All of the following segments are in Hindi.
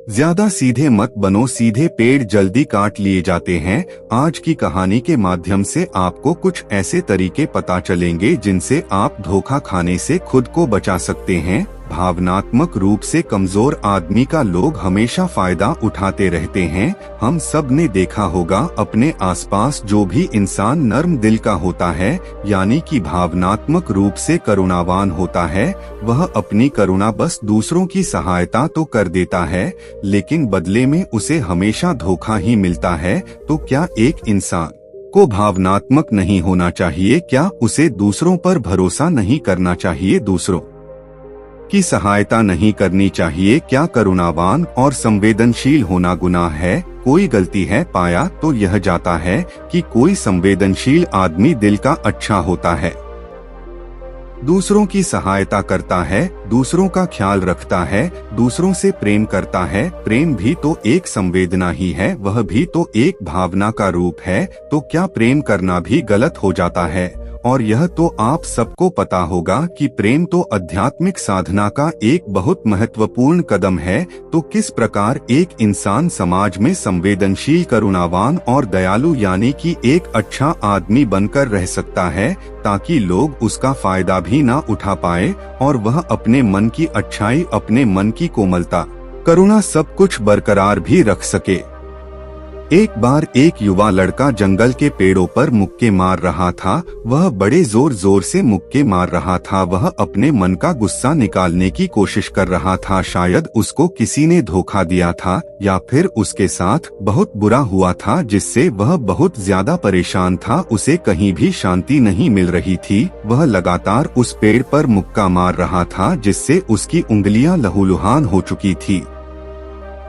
ज्यादा सीधे मत बनो, सीधे पेड़ जल्दी काट लिए जाते हैं। आज की कहानी के माध्यम से आपको कुछ ऐसे तरीके पता चलेंगे जिनसे आप धोखा खाने से खुद को बचा सकते हैं। भावनात्मक रूप से कमजोर आदमी का लोग हमेशा फायदा उठाते रहते हैं। हम सब ने देखा होगा अपने आसपास जो भी इंसान नर्म दिल का होता है, यानी कि भावनात्मक रूप से करुणावान होता है, वह अपनी करुणा बस दूसरों की सहायता तो कर देता है, लेकिन बदले में उसे हमेशा धोखा ही मिलता है। तो क्या एक इंसान को भावनात्मक नहीं होना चाहिए? क्या उसे दूसरों पर भरोसा नहीं करना चाहिए? दूसरों की सहायता नहीं करनी चाहिए? क्या करुणावान और संवेदनशील होना गुनाह है? कोई गलती है पाया तो यह जाता है कि कोई संवेदनशील आदमी दिल का अच्छा होता है, दूसरों की सहायता करता है, दूसरों का ख्याल रखता है, दूसरों से प्रेम करता है। प्रेम भी तो एक संवेदना ही है, वह भी तो एक भावना का रूप है। तो क्या प्रेम करना भी गलत हो जाता है? और यह तो आप सबको पता होगा कि प्रेम तो आध्यात्मिक साधना का एक बहुत महत्वपूर्ण कदम है। तो किस प्रकार एक इंसान समाज में संवेदनशील, करुणावान और दयालु यानी कि एक अच्छा आदमी बनकर रह सकता है, ताकि लोग उसका फायदा भी ना उठा पाए और वह अपने मन की अच्छाई, अपने मन की कोमलता, करुणा सब कुछ बरकरार भी रख सके। एक बार एक युवा लड़का जंगल के पेड़ों पर मुक्के मार रहा था। वह बड़े जोर जोर से मुक्के मार रहा था। वह अपने मन का गुस्सा निकालने की कोशिश कर रहा था। शायद उसको किसी ने धोखा दिया था या फिर उसके साथ बहुत बुरा हुआ था, जिससे वह बहुत ज्यादा परेशान था। उसे कहीं भी शांति नहीं मिल रही थी। वह लगातार उस पेड़ पर मुक्का मार रहा था, जिससे उसकी उंगलियां लहूलुहान हो चुकी थी।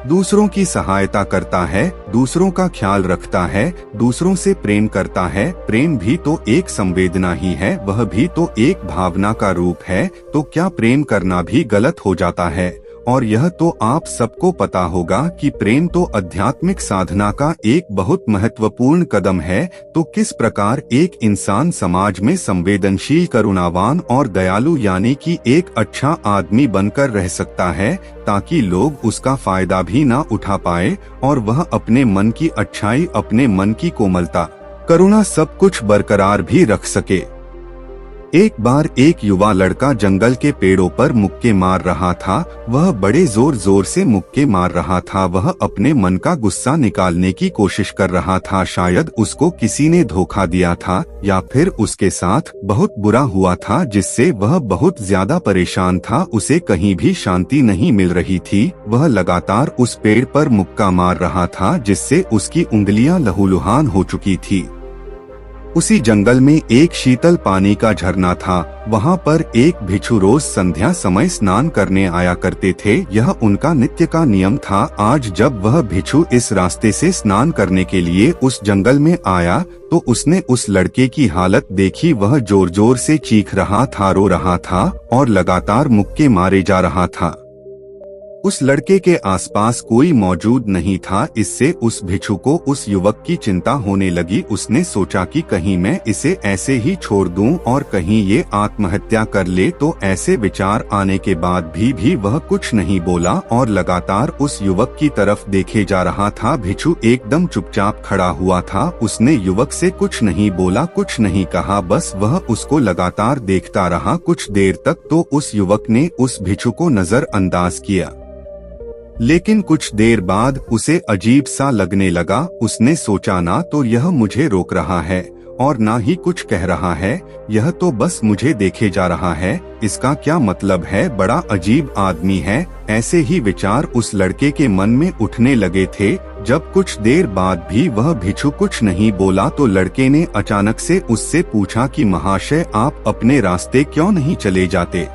दूसरों की सहायता करता है, दूसरों का ख्याल रखता है, दूसरों से प्रेम करता है। प्रेम भी तो एक संवेदना ही है, वह भी तो एक भावना का रूप है। तो क्या प्रेम करना भी गलत हो जाता है? और यह तो आप सबको पता होगा कि प्रेम तो आध्यात्मिक साधना का एक बहुत महत्वपूर्ण कदम है। तो किस प्रकार एक इंसान समाज में संवेदनशील, करुणावान और दयालु यानी कि एक अच्छा आदमी बनकर रह सकता है, ताकि लोग उसका फायदा भी ना उठा पाए और वह अपने मन की अच्छाई, अपने मन की कोमलता, करुणा सब कुछ बरकरार भी रख सके। एक बार एक युवा लड़का जंगल के पेड़ों पर मुक्के मार रहा था। वह बड़े जोर जोर से मुक्के मार रहा था। वह अपने मन का गुस्सा निकालने की कोशिश कर रहा था। शायद उसको किसी ने धोखा दिया था या फिर उसके साथ बहुत बुरा हुआ था, जिससे वह बहुत ज्यादा परेशान था। उसे कहीं भी शांति नहीं मिल रही थी। वह लगातार उस पेड़ पर मुक्का मार रहा था, जिससे उसकी उंगलियां लहूलुहान हो चुकी थी। उसी जंगल में एक शीतल पानी का झरना था। वहाँ पर एक भिक्षु रोज संध्या समय स्नान करने आया करते थे। यह उनका नित्य का नियम था। आज जब वह भिक्षु इस रास्ते से स्नान करने के लिए उस जंगल में आया, तो उसने उस लड़के की हालत देखी। वह जोर जोर से चीख रहा था, रो रहा था और लगातार मुक्के मारे जा रहा था। उस लड़के के आसपास कोई मौजूद नहीं था। इससे उस भिक्षु को उस युवक की चिंता होने लगी। उसने सोचा कि कहीं मैं इसे ऐसे ही छोड़ दूं और कहीं ये आत्महत्या कर ले। तो ऐसे विचार आने के बाद भी वह कुछ नहीं बोला और लगातार उस युवक की तरफ देखे जा रहा था। भिक्षु एकदम चुपचाप खड़ा हुआ था। उसने युवक से कुछ नहीं बोला, कुछ नहीं कहा, बस वह उसको लगातार देखता रहा। कुछ देर तक तो उस युवक ने उस भिक्षु को नजरअंदाज किया, लेकिन कुछ देर बाद उसे अजीब सा लगने लगा। उसने सोचा, ना तो यह मुझे रोक रहा है और ना ही कुछ कह रहा है, यह तो बस मुझे देखे जा रहा है। इसका क्या मतलब है? बड़ा अजीब आदमी है। ऐसे ही विचार उस लड़के के मन में उठने लगे थे। जब कुछ देर बाद भी वह भिक्षु कुछ नहीं बोला, तो लड़के ने अचानक से उससे पूछा कि महाशय, आप अपने रास्ते क्यों नहीं चले जाते?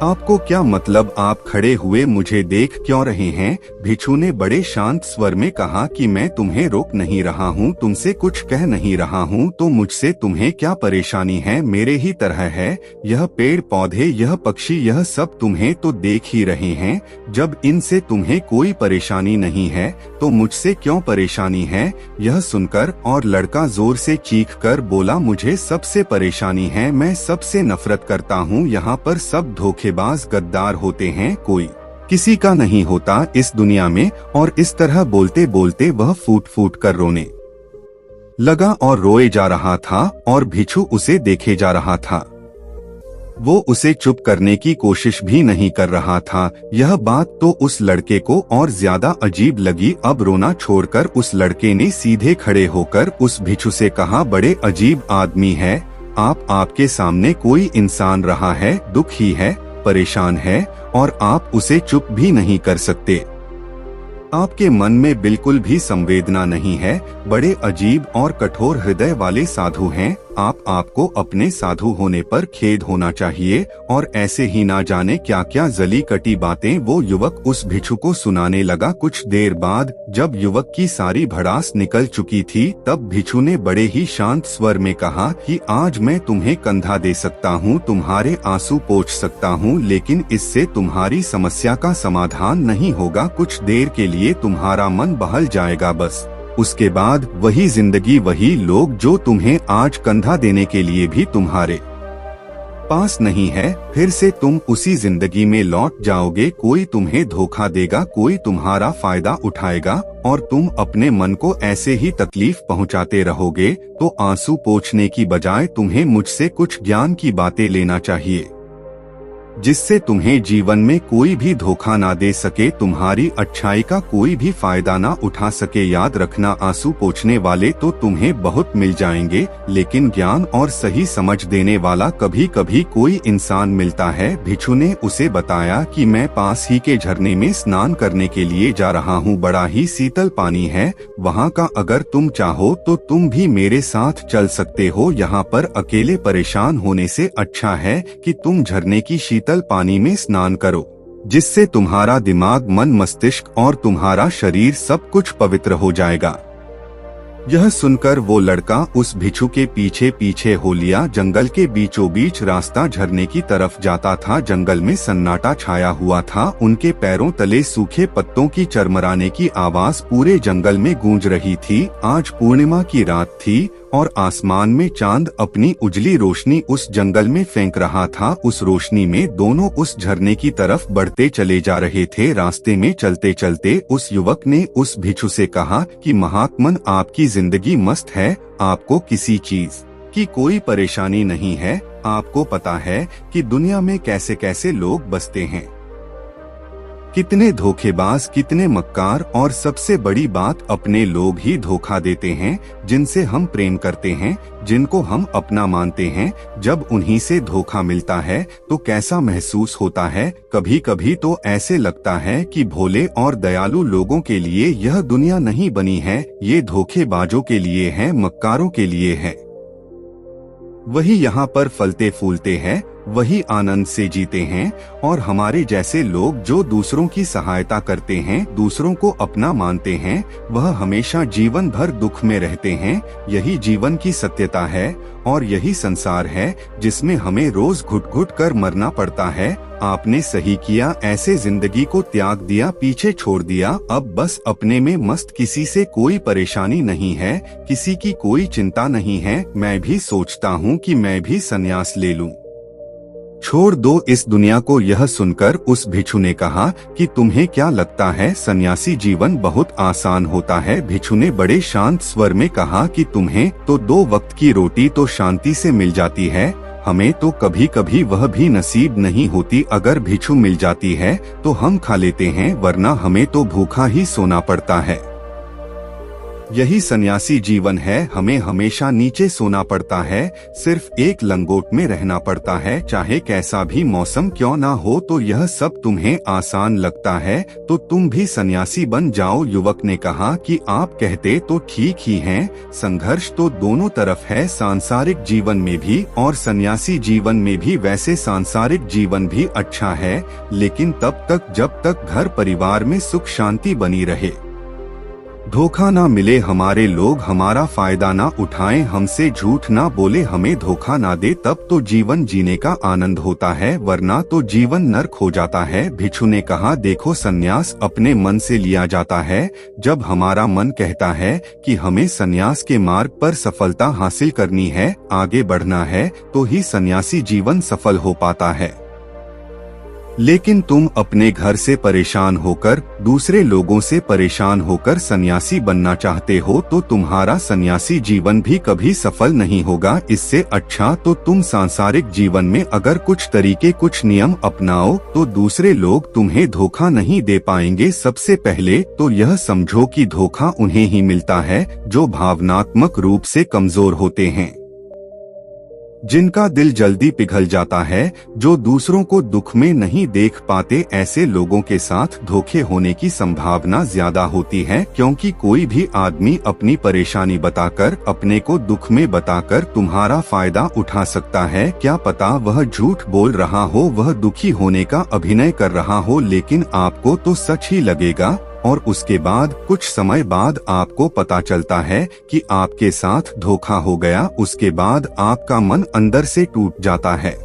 आपको क्या मतलब, आप खड़े हुए मुझे देख क्यों रहे हैं? भिक्षु ने बड़े शांत स्वर में कहा कि मैं तुम्हें रोक नहीं रहा हूँ, तुमसे कुछ कह नहीं रहा हूँ, तो मुझसे तुम्हें क्या परेशानी है? मेरे ही तरह है। यह पेड़ पौधे, यह पक्षी, यह सब तुम्हें तो देख ही रहे हैं। जब इनसे तुम्हें कोई परेशानी नहीं है, तो मुझसे क्यों परेशानी है? यह सुनकर और लड़का जोर से चीख कर बोला, मुझे सबसे परेशानी है, मैं सबसे नफरत करता हूँ। यहाँ पर सब धोखेबाज, गद्दार होते हैं। कोई किसी का नहीं होता इस दुनिया में। और इस तरह बोलते बोलते वह फूट फूट कर रोने लगा और रोए जा रहा था और भिक्षु उसे देखे जा रहा था। वो उसे चुप करने की कोशिश भी नहीं कर रहा था। यह बात तो उस लड़के को और ज्यादा अजीब लगी। अब रोना छोड़कर उस लड़के ने सीधे खड़े होकर उस भिक्षु से कहा, बड़े अजीब आदमी है आप, आपके सामने कोई इंसान रहा है, दुखी है, परेशान है और आप उसे चुप भी नहीं कर सकते। आपके मन में बिल्कुल भी संवेदना नहीं है। बड़े अजीब और कठोर हृदय वाले साधु हैं आप। आपको अपने साधु होने पर खेद होना चाहिए। और ऐसे ही ना जाने क्या क्या जली कटी बातें वो युवक उस भिक्षु को सुनाने लगा। कुछ देर बाद जब युवक की सारी भड़ास निकल चुकी थी, तब भिक्षु ने बड़े ही शांत स्वर में कहा कि आज मैं तुम्हें कंधा दे सकता हूँ, तुम्हारे आंसू पोंछ सकता हूँ, लेकिन इससे तुम्हारी समस्या का समाधान नहीं होगा। कुछ देर के लिए तुम्हारा मन बहल जाएगा बस। उसके बाद वही जिंदगी, वही लोग जो तुम्हें आज कंधा देने के लिए भी तुम्हारे पास नहीं है, फिर से तुम उसी जिंदगी में लौट जाओगे। कोई तुम्हें धोखा देगा, कोई तुम्हारा फायदा उठाएगा और तुम अपने मन को ऐसे ही तकलीफ पहुंचाते रहोगे। तो आंसू पोंछने की बजाय तुम्हें मुझसे कुछ ज्ञान की बातें लेना चाहिए, जिससे तुम्हें जीवन में कोई भी धोखा ना दे सके, तुम्हारी अच्छाई का कोई भी फायदा ना उठा सके। याद रखना, आंसू पोंछने वाले तो तुम्हें बहुत मिल जाएंगे, लेकिन ज्ञान और सही समझ देने वाला कभी कभी कोई इंसान मिलता है। भिक्षु ने उसे बताया कि मैं पास ही के झरने में स्नान करने के लिए जा रहा हूँ, बड़ा ही शीतल पानी है वहाँ का, अगर तुम चाहो तो तुम भी मेरे साथ चल सकते हो। यहाँ पर अकेले परेशान होने से अच्छा है कि तुम झरने की शीतल पानी में स्नान करो, जिससे तुम्हारा दिमाग, मन, मस्तिष्क और तुम्हारा शरीर सब कुछ पवित्र हो जाएगा। यह सुनकर वो लड़का उस भिक्षु के पीछे पीछे हो लिया। जंगल के बीचों बीच रास्ता झरने की तरफ जाता था। जंगल में सन्नाटा छाया हुआ था। उनके पैरों तले सूखे पत्तों की चरमराने की आवाज पूरे जंगल में गूंज रही थी। आज पूर्णिमा की रात थी और आसमान में चांद अपनी उजली रोशनी उस जंगल में फेंक रहा था। उस रोशनी में दोनों उस झरने की तरफ बढ़ते चले जा रहे थे। रास्ते में चलते चलते उस युवक ने उस भिक्षु से कहा कि महात्मन, आपकी जिंदगी मस्त है, आपको किसी चीज की कोई परेशानी नहीं है। आपको पता है कि दुनिया में कैसे कैसे लोग बसते हैं, कितने धोखेबाज, कितने मक्कार, और सबसे बड़ी बात, अपने लोग ही धोखा देते हैं जिनसे हम प्रेम करते हैं, जिनको हम अपना मानते हैं। जब उन्हीं से धोखा मिलता है तो कैसा महसूस होता है। कभी कभी तो ऐसे लगता है कि भोले और दयालु लोगों के लिए यह दुनिया नहीं बनी है, ये धोखेबाजों के लिए है, मक्कारों के लिए है। वही यहाँ पर फलते फूलते हैं, वही आनंद से जीते हैं। और हमारे जैसे लोग जो दूसरों की सहायता करते हैं, दूसरों को अपना मानते हैं, वह हमेशा जीवन भर दुख में रहते हैं। यही जीवन की सत्यता है और यही संसार है जिसमें हमें रोज घुट घुट कर मरना पड़ता है। आपने सही किया, ऐसे जिंदगी को त्याग दिया, पीछे छोड़ दिया। अब बस अपने में मस्त, किसी से कोई परेशानी नहीं है, किसी की कोई चिंता नहीं है। मैं भी सोचता हूँ कि मैं भी संन्यास ले लूं, छोड़ दो इस दुनिया को। यह सुनकर उस भिक्षु ने कहा कि तुम्हें क्या लगता है सन्यासी जीवन बहुत आसान होता है? भिक्षु ने बड़े शांत स्वर में कहा कि तुम्हें तो 2 वक्त की रोटी तो शांति से मिल जाती है, हमें तो कभी कभी वह भी नसीब नहीं होती। अगर भिक्षु मिल जाती है तो हम खा लेते हैं, वरना हमें तो भूखा ही सोना पड़ता है। यही सन्यासी जीवन है, हमें हमेशा नीचे सोना पड़ता है, सिर्फ एक लंगोट में रहना पड़ता है, चाहे कैसा भी मौसम क्यों ना हो। तो यह सब तुम्हें आसान लगता है तो तुम भी सन्यासी बन जाओ। युवक ने कहा कि आप कहते तो ठीक ही हैं, संघर्ष तो दोनों तरफ है, सांसारिक जीवन में भी और सन्यासी जीवन में भी। वैसे सांसारिक जीवन भी अच्छा है, लेकिन तब तक जब तक घर परिवार में सुख शांति बनी रहे, धोखा ना मिले, हमारे लोग हमारा फायदा ना उठाएं, हमसे झूठ ना बोले, हमें धोखा ना दे, तब तो जीवन जीने का आनंद होता है, वरना तो जीवन नर्क हो जाता है। भिक्षु ने कहा, देखो सन्यास अपने मन से लिया जाता है। जब हमारा मन कहता है कि हमें सन्यास के मार्ग पर सफलता हासिल करनी है, आगे बढ़ना है, तो ही सन्यासी जीवन सफल हो पाता है। लेकिन तुम अपने घर से परेशान होकर, दूसरे लोगों से परेशान होकर सन्यासी बनना चाहते हो तो तुम्हारा सन्यासी जीवन भी कभी सफल नहीं होगा। इससे अच्छा तो तुम सांसारिक जीवन में अगर कुछ तरीके, कुछ नियम अपनाओ तो दूसरे लोग तुम्हें धोखा नहीं दे पाएंगे। सबसे पहले तो यह समझो कि धोखा उन्हें ही मिलता है जो भावनात्मक रूप से कमजोर होते हैं, जिनका दिल जल्दी पिघल जाता है, जो दूसरों को दुख में नहीं देख पाते। ऐसे लोगों के साथ धोखे होने की संभावना ज्यादा होती है, क्योंकि कोई भी आदमी अपनी परेशानी बताकर, अपने को दुख में बताकर तुम्हारा फायदा उठा सकता है। क्या पता वह झूठ बोल रहा हो, वह दुखी होने का अभिनय कर रहा हो, लेकिन आपको तो सच ही लगेगा। और उसके बाद कुछ समय बाद आपको पता चलता है कि आपके साथ धोखा हो गया। उसके बाद आपका मन अंदर से टूट जाता है।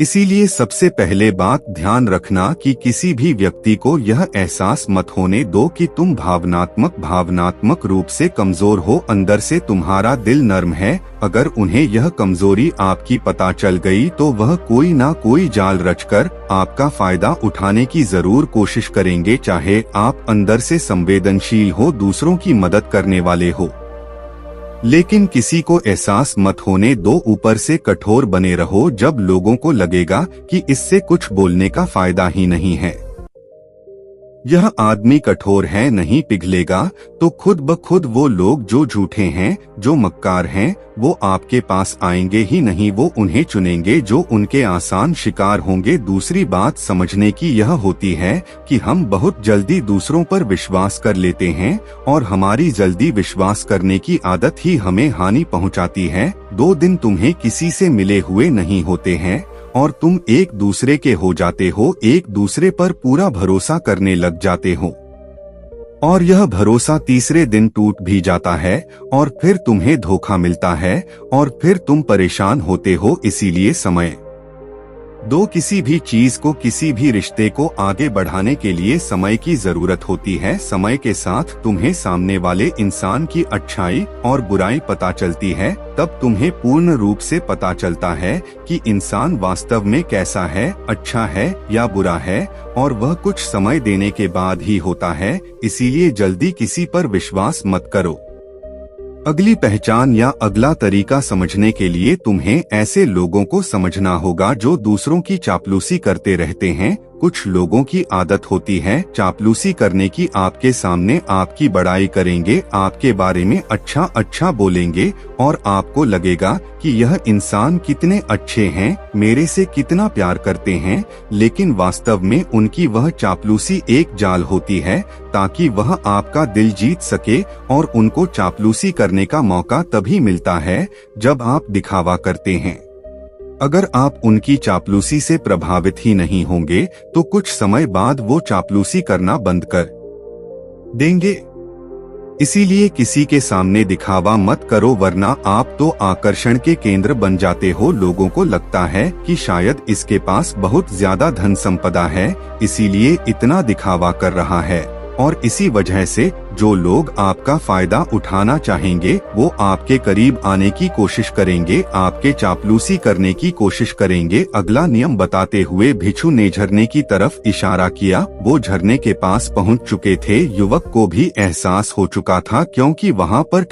इसीलिए सबसे पहले बात ध्यान रखना कि किसी भी व्यक्ति को यह एहसास मत होने दो कि तुम भावनात्मक रूप से कमजोर हो। अंदर से तुम्हारा दिल नर्म है। अगर उन्हें यह कमजोरी आपकी पता चल गई तो वह कोई ना कोई जाल रचकर आपका फायदा उठाने की जरूर कोशिश करेंगे, चाहे आप अंदर से संवेदनशील हो, दूसरों की मदद करने वाले हो। लेकिन किसी को एहसास मत होने दो, ऊपर से कठोर बने रहो। जब लोगों को लगेगा कि इससे कुछ बोलने का फायदा ही नहीं है, यह आदमी कठोर है, नहीं पिघलेगा, तो खुद ब खुद वो लोग जो झूठे हैं, जो मक्कार हैं, वो आपके पास आएंगे ही नहीं। वो उन्हें चुनेंगे जो उनके आसान शिकार होंगे। दूसरी बात समझने की यह होती है कि हम बहुत जल्दी दूसरों पर विश्वास कर लेते हैं और हमारी जल्दी विश्वास करने की आदत ही हमें हानि पहुंचाती है। 2 दिन तुम्हें किसी से मिले हुए नहीं होते हैं और तुम एक दूसरे के हो जाते हो, एक दूसरे पर पूरा भरोसा करने लग जाते हो और यह भरोसा तीसरे दिन टूट भी जाता है और फिर तुम्हें धोखा मिलता है और फिर तुम परेशान होते हो। इसीलिए समय दो, किसी भी चीज को, किसी भी रिश्ते को आगे बढ़ाने के लिए समय की जरूरत होती है। समय के साथ तुम्हें सामने वाले इंसान की अच्छाई और बुराई पता चलती है, तब तुम्हें पूर्ण रूप से पता चलता है कि इंसान वास्तव में कैसा है, अच्छा है या बुरा है, और वह कुछ समय देने के बाद ही होता है। इसीलिए जल्दी किसी पर विश्वास मत करो। अगली पहचान या अगला तरीका समझने के लिए तुम्हें ऐसे लोगों को समझना होगा जो दूसरों की चापलूसी करते रहते हैं। कुछ लोगों की आदत होती है चापलूसी करने की, आपके सामने आपकी बड़ाई करेंगे, आपके बारे में अच्छा बोलेंगे और आपको लगेगा कि यह इंसान कितने अच्छे हैं, मेरे से कितना प्यार करते हैं। लेकिन वास्तव में उनकी वह चापलूसी एक जाल होती है ताकि वह आपका दिल जीत सके, और उनको चापलूसी करने का मौका तभी मिलता है जब आप दिखावा करते हैं। अगर आप उनकी चापलूसी से प्रभावित ही नहीं होंगे तो कुछ समय बाद वो चापलूसी करना बंद कर देंगे। इसीलिए किसी के सामने दिखावा मत करो, वरना आप तो आकर्षण के केंद्र बन जाते हो। लोगों को लगता है कि शायद इसके पास बहुत ज्यादा धन संपदा है, इसीलिए इतना दिखावा कर रहा है, और इसी वजह से जो लोग आपका फायदा उठाना चाहेंगे वो आपके करीब आने की कोशिश करेंगे, आपके चापलूसी करने की कोशिश करेंगे। अगला नियम बताते हुए भिक्षु ने झरने की तरफ इशारा किया। वो झरने के पास पहुंच चुके थे। युवक को भी एहसास हो चुका था, क्योंकि वहां पर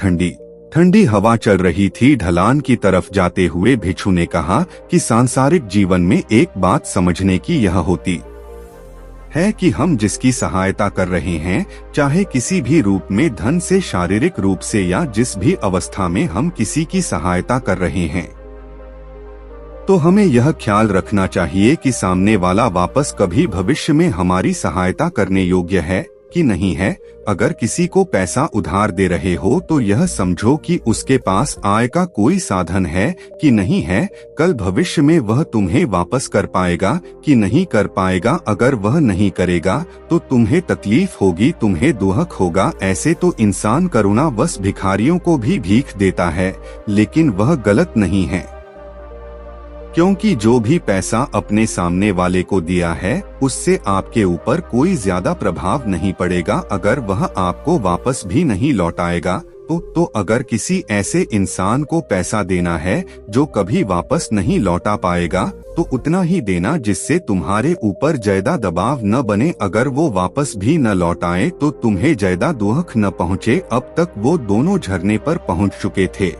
ठंडी हवा चल रही थी। ढलान की तरफ जाते हुए भिक्षु ने कहा कि सांसारिक जीवन में एक बात समझने की यह होती है कि हम जिसकी सहायता कर रहे हैं, चाहे किसी भी रूप में, धन से, शारीरिक रूप से, या जिस भी अवस्था में हम किसी की सहायता कर रहे हैं, तो हमें यह ख्याल रखना चाहिए कि सामने वाला वापस कभी भविष्य में हमारी सहायता करने योग्य है कि नहीं है। अगर किसी को पैसा उधार दे रहे हो तो यह समझो कि उसके पास आय का कोई साधन है कि नहीं है। कल भविष्य में वह तुम्हें वापस कर पाएगा कि नहीं कर पाएगा। अगर वह नहीं करेगा तो तुम्हें तकलीफ होगी, तुम्हें दुख होगा। ऐसे तो इंसान करुणावश भिखारियों को भी भीख देता है, लेकिन वह गलत नहीं है, क्योंकि जो भी पैसा अपने सामने वाले को दिया है उससे आपके ऊपर कोई ज्यादा प्रभाव नहीं पड़ेगा। अगर वह आपको वापस भी नहीं लौटाएगा, तो अगर किसी ऐसे इंसान को पैसा देना है जो कभी वापस नहीं लौटा पाएगा, तो उतना ही देना जिससे तुम्हारे ऊपर ज्यादा दबाव न बने। अगर वो वापस भी न लौटाए तो तुम्हें ज्यादा दुख न पहुँचे। अब तक वो दोनों झरने पर पहुँच चुके थे।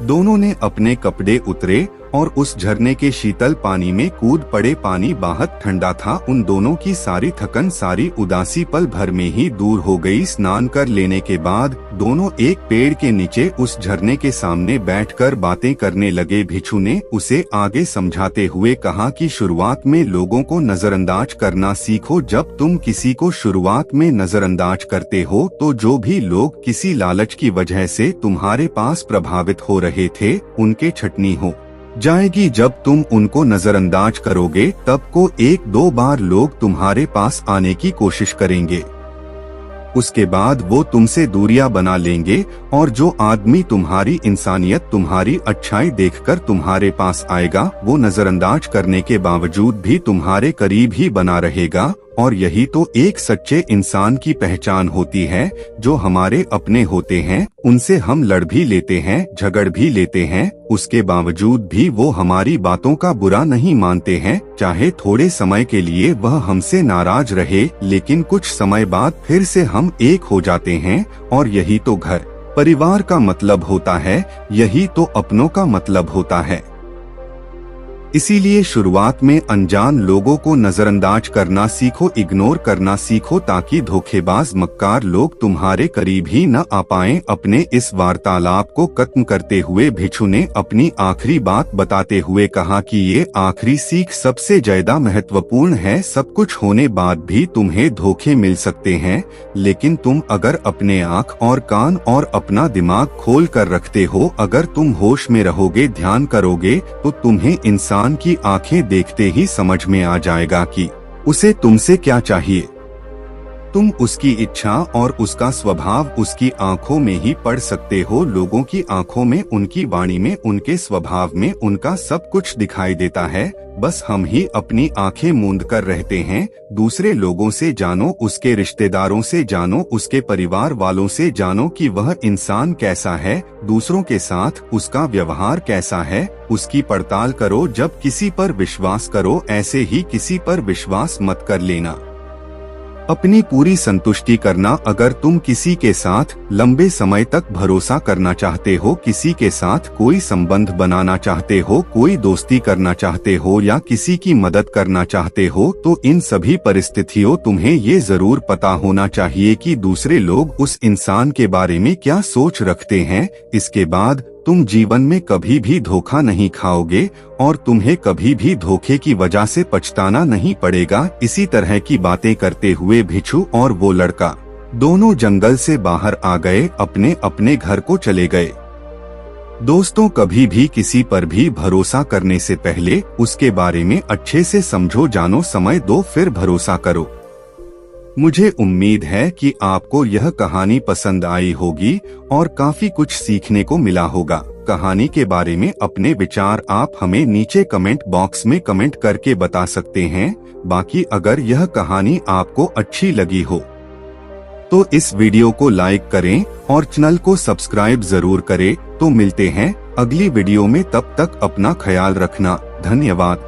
दोनों ने अपने कपड़े उतरे और उस झरने के शीतल पानी में कूद पड़े। पानी बाहर ठंडा था। उन दोनों की सारी थकन, सारी उदासी पल भर में ही दूर हो गई। स्नान कर लेने के बाद दोनों एक पेड़ के नीचे उस झरने के सामने बैठकर बातें करने लगे। भिक्षु ने उसे आगे समझाते हुए कहा कि शुरुआत में लोगों को नजरअंदाज करना सीखो। जब तुम किसी को शुरुआत में नजरअंदाज करते हो तो जो भी लोग किसी लालच की वजह से तुम्हारे पास प्रभावित हो रहे थे, उनके छटनी हो जाएगी। जब तुम उनको नजरअंदाज करोगे तब को एक दो बार लोग तुम्हारे पास आने की कोशिश करेंगे। उसके बाद वो तुमसे दूरियां बना लेंगे और जो आदमी तुम्हारी इंसानियत, तुम्हारी अच्छाई देखकर तुम्हारे पास आएगा, वो नजरअंदाज करने के बावजूद भी तुम्हारे करीब ही बना रहेगा। और यही तो एक सच्चे इंसान की पहचान होती है। जो हमारे अपने होते हैं उनसे हम लड़ भी लेते हैं, झगड़ भी लेते हैं, उसके बावजूद भी वो हमारी बातों का बुरा नहीं मानते हैं। चाहे थोड़े समय के लिए वह हमसे नाराज रहे, लेकिन कुछ समय बाद फिर से हम एक हो जाते हैं। और यही तो घर परिवार का मतलब होता है, यही तो अपनों का मतलब होता है। इसीलिए शुरुआत में अनजान लोगों को नजरअंदाज करना सीखो, इग्नोर करना सीखो, ताकि धोखेबाज मक्कार लोग तुम्हारे करीब ही न आ पाएं। अपने इस वार्तालाप को खत्म करते हुए भिक्षु ने अपनी आखिरी बात बताते हुए कहा कि ये आखिरी सीख सबसे ज्यादा महत्वपूर्ण है। सब कुछ होने बाद भी तुम्हें धोखे मिल सकते हैं, लेकिन तुम अगर अपने आँख और कान और अपना दिमाग खोल कर रखते हो, अगर तुम होश में रहोगे, ध्यान करोगे, तो तुम्हें इंसान की आंखें देखते ही समझ में आ जाएगा कि उसे तुमसे क्या चाहिए। तुम उसकी इच्छा और उसका स्वभाव उसकी आंखों में ही पढ़ सकते हो। लोगों की आंखों में, उनकी वाणी में, उनके स्वभाव में उनका सब कुछ दिखाई देता है। बस हम ही अपनी आंखें मूंद कर रहते हैं। दूसरे लोगों से जानो, उसके रिश्तेदारों से जानो, उसके परिवार वालों से जानो कि वह इंसान कैसा है, दूसरों के साथ उसका व्यवहार कैसा है, उसकी पड़ताल करो। जब किसी पर विश्वास करो, ऐसे ही किसी पर विश्वास मत कर लेना। अपनी पूरी संतुष्टि करना। अगर तुम किसी के साथ लंबे समय तक भरोसा करना चाहते हो, किसी के साथ कोई संबंध बनाना चाहते हो, कोई दोस्ती करना चाहते हो या किसी की मदद करना चाहते हो, तो इन सभी परिस्थितियों तुम्हें ये जरूर पता होना चाहिए कि दूसरे लोग उस इंसान के बारे में क्या सोच रखते हैं। इसके बाद तुम जीवन में कभी भी धोखा नहीं खाओगे और तुम्हें कभी भी धोखे की वजह से पछताना नहीं पड़ेगा। इसी तरह की बातें करते हुए भिक्षु और वो लड़का दोनों जंगल से बाहर आ गए, अपने अपने घर को चले गए। दोस्तों, कभी भी किसी पर भी भरोसा करने से पहले उसके बारे में अच्छे से समझो, जानो, समय दो, फिर भरोसा करो। मुझे उम्मीद है कि आपको यह कहानी पसंद आई होगी और काफी कुछ सीखने को मिला होगा। कहानी के बारे में अपने विचार आप हमें नीचे कमेंट बॉक्स में कमेंट करके बता सकते हैं। बाकी अगर यह कहानी आपको अच्छी लगी हो तो इस वीडियो को लाइक करें और चैनल को सब्सक्राइब जरूर करें। तो मिलते हैं अगली वीडियो में, तब तक अपना ख्याल रखना। धन्यवाद।